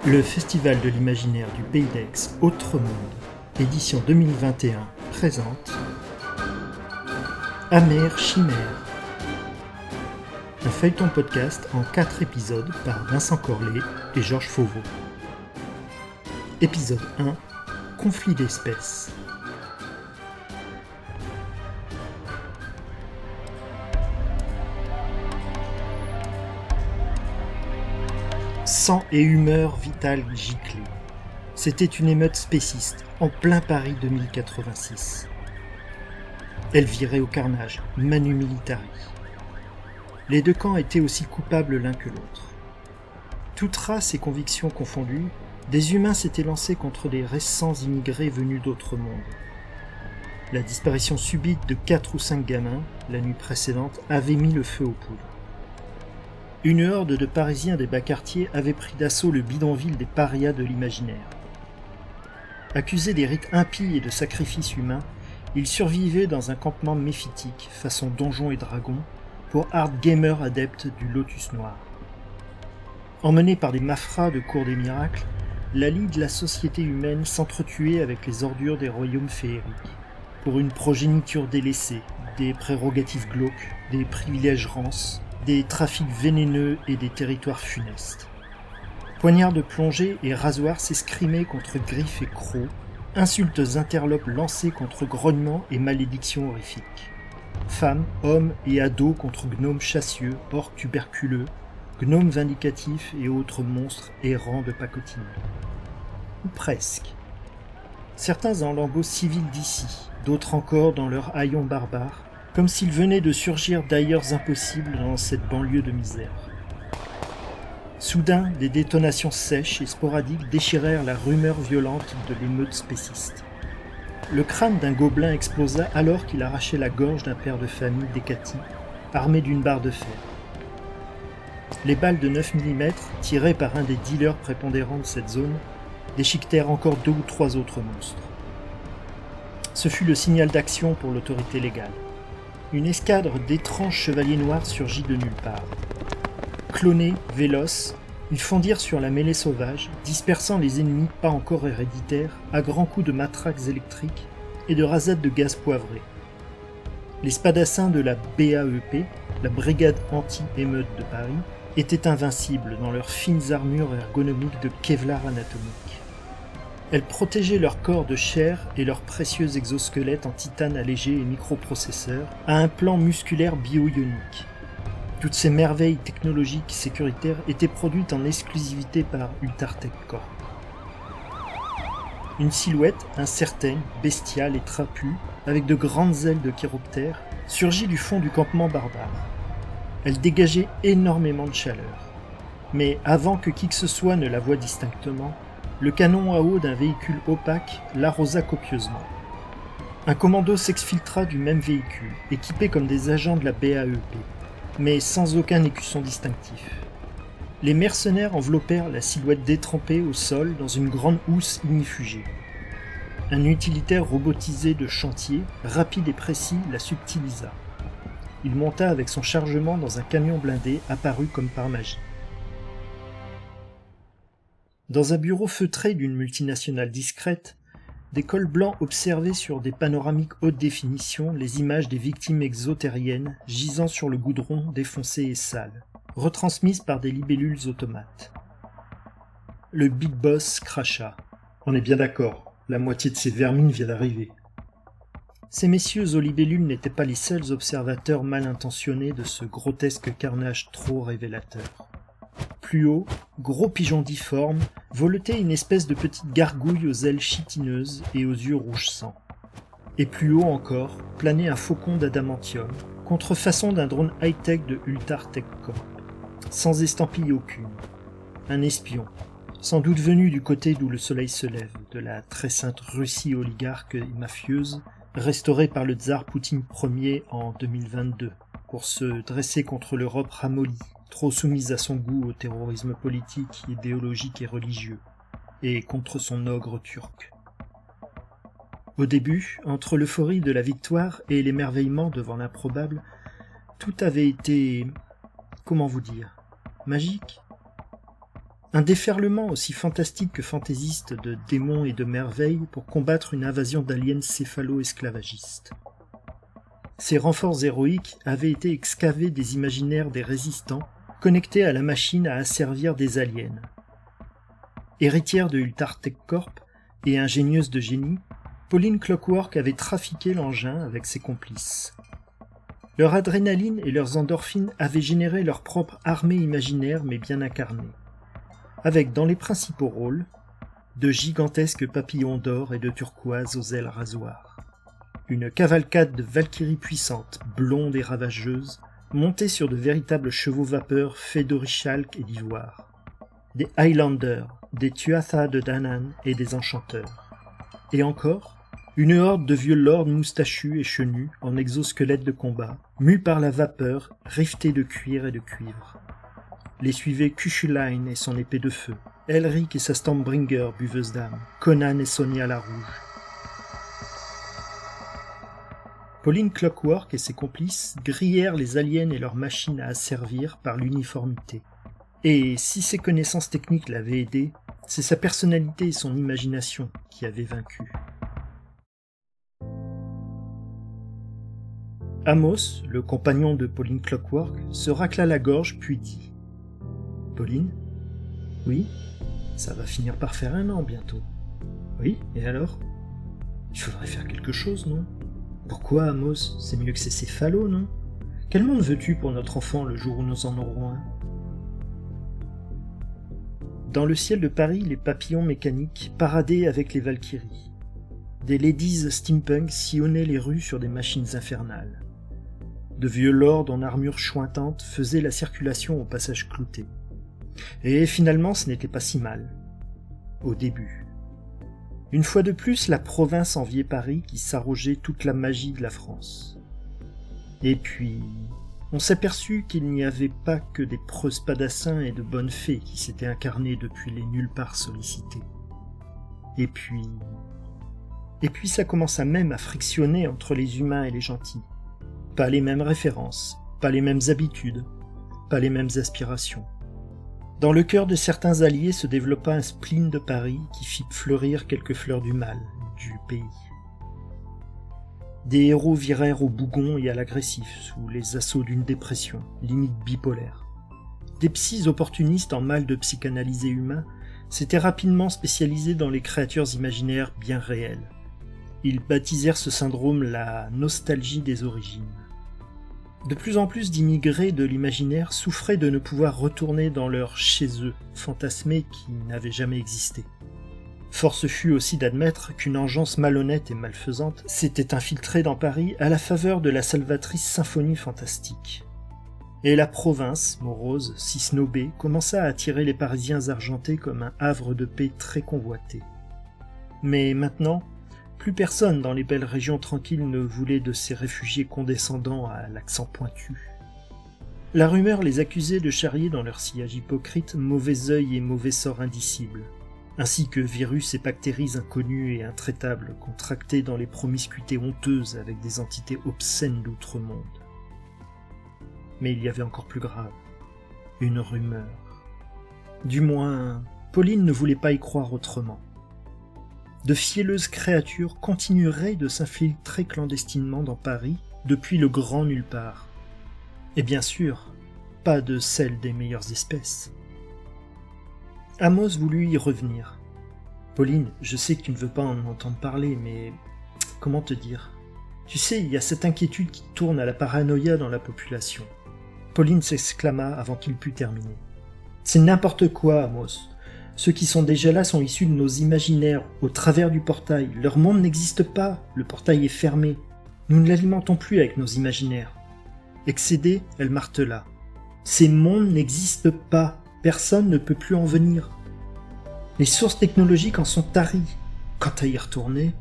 Le Festival de l'imaginaire du Pays d'Aix Autre Monde, édition 2021, présente Amère Chimère, un feuilleton podcast en 4 épisodes par Vincent Corlet et Georges Fauveau. Épisode 1, Conflit d'espèces. Sang et humeur vitale giclée. C'était une émeute spéciste, en plein Paris 2086. Elle virait au carnage, manu militari. Les deux camps étaient aussi coupables l'un que l'autre. Toutes races et convictions confondues, des humains s'étaient lancés contre les récents immigrés venus d'autres mondes. La disparition subite de 4 ou 5 gamins, la nuit précédente, avait mis le feu aux poudres. Une horde de Parisiens des bas quartiers avait pris d'assaut le bidonville des parias de l'imaginaire. Accusés des rites impies et de sacrifices humains, ils survivaient dans un campement méphitique, façon Donjons et Dragons, pour hard gamers adeptes du Lotus Noir. Emmenés par des mafras de Cour des Miracles, la lie de la société humaine s'entretuait avec les ordures des royaumes féeriques, pour une progéniture délaissée, des prérogatives glauques, des privilèges rances, des trafics vénéneux et des territoires funestes. Poignards de plongée et rasoirs s'escrimaient contre griffes et crocs, insultes interlopes lancées contre grognements et malédictions horrifiques. Femmes, hommes et ados contre gnomes chassieux, orques tuberculeux, gnomes vindicatifs et autres monstres errants de pacotille. Ou presque. Certains en lambeaux civils d'ici, d'autres encore dans leurs haillons barbares, comme s'ils venaient de surgir d'ailleurs impossibles dans cette banlieue de misère. Soudain, des détonations sèches et sporadiques déchirèrent la rumeur violente de l'émeute spéciste. Le crâne d'un gobelin explosa alors qu'il arrachait la gorge d'un père de famille décati, armé d'une barre de fer. Les balles de 9 mm, tirées par un des dealers prépondérants de cette zone, déchiquetèrent encore 2 ou 3 autres monstres. Ce fut le signal d'action pour l'autorité légale. Une escadre d'étranges chevaliers noirs surgit de nulle part. Clonés, véloces, ils fondirent sur la mêlée sauvage, dispersant les ennemis pas encore héréditaires à grands coups de matraques électriques et de rasades de gaz poivré. Les spadassins de la BAEP, la Brigade anti-émeute de Paris, étaient invincibles dans leurs fines armures ergonomiques de Kevlar anatomique. Elles protégeaient leur corps de chair et leurs précieux exosquelettes en titane allégé et microprocesseurs à un plan musculaire bio-ionique. Toutes ces merveilles technologiques sécuritaires étaient produites en exclusivité par Ultartech Corp. Une silhouette incertaine, bestiale et trapue, avec de grandes ailes de chiroptère, surgit du fond du campement barbare. Elle dégageait énormément de chaleur. Mais avant que qui que ce soit ne la voie distinctement, le canon à eau d'un véhicule opaque l'arrosa copieusement. Un commando s'exfiltra du même véhicule, équipé comme des agents de la BAEP, mais sans aucun écusson distinctif. Les mercenaires enveloppèrent la silhouette détrempée au sol dans une grande housse ignifugée. Un utilitaire robotisé de chantier, rapide et précis, la subtilisa. Il monta avec son chargement dans un camion blindé apparu comme par magie. Dans un bureau feutré d'une multinationale discrète, des cols blancs observaient sur des panoramiques haute définition les images des victimes exotériennes gisant sur le goudron défoncé et sale, retransmises par des libellules automates. Le Big Boss cracha. « On est bien d'accord, la moitié de ces vermines vient d'arriver. » Ces messieurs aux libellules n'étaient pas les seuls observateurs mal intentionnés de ce grotesque carnage trop révélateur. Plus haut, gros pigeon difforme, voletait une espèce de petite gargouille aux ailes chitineuses et aux yeux rouge sang. Et plus haut encore, planait un faucon d'adamantium, contrefaçon d'un drone high-tech de Ultartech Corp, sans estampille aucune. Un espion, sans doute venu du côté d'où le soleil se lève, de la très sainte Russie oligarque et mafieuse, restaurée par le tsar Poutine Ier en 2022, pour se dresser contre l'Europe ramollie, trop soumise à son goût au terrorisme politique, idéologique et religieux, et contre son ogre turc. Au début, entre l'euphorie de la victoire et l'émerveillement devant l'improbable, tout avait été, comment vous dire, magique. Un déferlement aussi fantastique que fantaisiste de démons et de merveilles pour combattre une invasion d'aliens céphalo-esclavagistes. Ces renforts héroïques avaient été excavés des imaginaires des résistants, connectés à la machine à asservir des aliens. Héritière de Ultar Tech Corp et ingénieuse de génie, Pauline Clockwork avait trafiqué l'engin avec ses complices. Leur adrénaline et leurs endorphines avaient généré leur propre armée imaginaire mais bien incarnée, avec dans les principaux rôles de gigantesques papillons d'or et de turquoise aux ailes rasoirs. Une cavalcade de valkyries puissantes, blondes et ravageuses, montées sur de véritables chevaux vapeurs faits d'orichalque et d'ivoire. Des Highlanders, des Tuatha de Danann et des enchanteurs. Et encore, une horde de vieux lords moustachus et chenus en exosquelettes de combat, mus par la vapeur, rivetés de cuir et de cuivre. Les suivaient Cuchulainn et son épée de feu, Elric et sa Stormbringer buveuse d'âme, Conan et Sonia la Rouge. Pauline Clockwork et ses complices grillèrent les aliens et leurs machines à asservir par l'uniformité. Et si ses connaissances techniques l'avaient aidé, c'est sa personnalité et son imagination qui avaient vaincu. Amos, le compagnon de Pauline Clockwork, se racla la gorge puis dit « Pauline ? Oui ? Ça va finir par faire 1 an bientôt. Oui, et alors ? Il faudrait faire quelque chose, non ? Pourquoi, Amos ? C'est mieux que ces céphalos, non ? Quel monde veux-tu pour notre enfant le jour où nous en aurons un ? » Dans le ciel de Paris, les papillons mécaniques paradaient avec les Valkyries. Des ladies steampunk sillonnaient les rues sur des machines infernales. De vieux lords en armure chointante faisaient la circulation au passage clouté. Et finalement, ce n'était pas si mal. Au début. Une fois de plus, la province enviait Paris qui s'arrogeait toute la magie de la France. Et puis, on s'aperçut qu'il n'y avait pas que des preux spadassins et de bonnes fées qui s'étaient incarnés depuis les nulle part sollicités. Et puis ça commença même à frictionner entre les humains et les gentils. Pas les mêmes références, pas les mêmes habitudes, pas les mêmes aspirations. Dans le cœur de certains alliés se développa un spleen de Paris qui fit fleurir quelques fleurs du mal, du pays. Des héros virèrent au bougon et à l'agressif, sous les assauts d'une dépression, limite bipolaire. Des psys opportunistes en mal de psychanalysés humains s'étaient rapidement spécialisés dans les créatures imaginaires bien réelles. Ils baptisèrent ce syndrome la nostalgie des origines. De plus en plus d'immigrés de l'imaginaire souffraient de ne pouvoir retourner dans leur chez-eux, fantasmé qui n'avait jamais existé. Force fut aussi d'admettre qu'une engeance malhonnête et malfaisante s'était infiltrée dans Paris à la faveur de la salvatrice symphonie fantastique. Et la province, morose, si snobée, commença à attirer les Parisiens argentés comme un havre de paix très convoité. Mais maintenant, plus personne dans les belles régions tranquilles ne voulait de ces réfugiés condescendants à l'accent pointu. La rumeur les accusait de charrier dans leur sillage hypocrite mauvais œil et mauvais sort indicibles, ainsi que virus et bactéries inconnues et intraitables contractés dans les promiscuités honteuses avec des entités obscènes d'outre-monde. Mais il y avait encore plus grave, une rumeur. Du moins, Pauline ne voulait pas y croire autrement. De fielleuses créatures continueraient de s'infiltrer clandestinement dans Paris depuis le grand nulle part. Et bien sûr, pas de celles des meilleures espèces. Amos voulut y revenir. « Pauline, je sais que tu ne veux pas en entendre parler, mais comment te dire ? Tu sais, il y a cette inquiétude qui tourne à la paranoïa dans la population. » Pauline s'exclama avant qu'il pût terminer. « C'est n'importe quoi, Amos. Ceux qui sont déjà là sont issus de nos imaginaires, au travers du portail. Leur monde n'existe pas, le portail est fermé. Nous ne l'alimentons plus avec nos imaginaires. » Excédée, elle martela. « Ces mondes n'existent pas, personne ne peut plus en venir. Les sources technologiques en sont taries. Quant à y retourner... »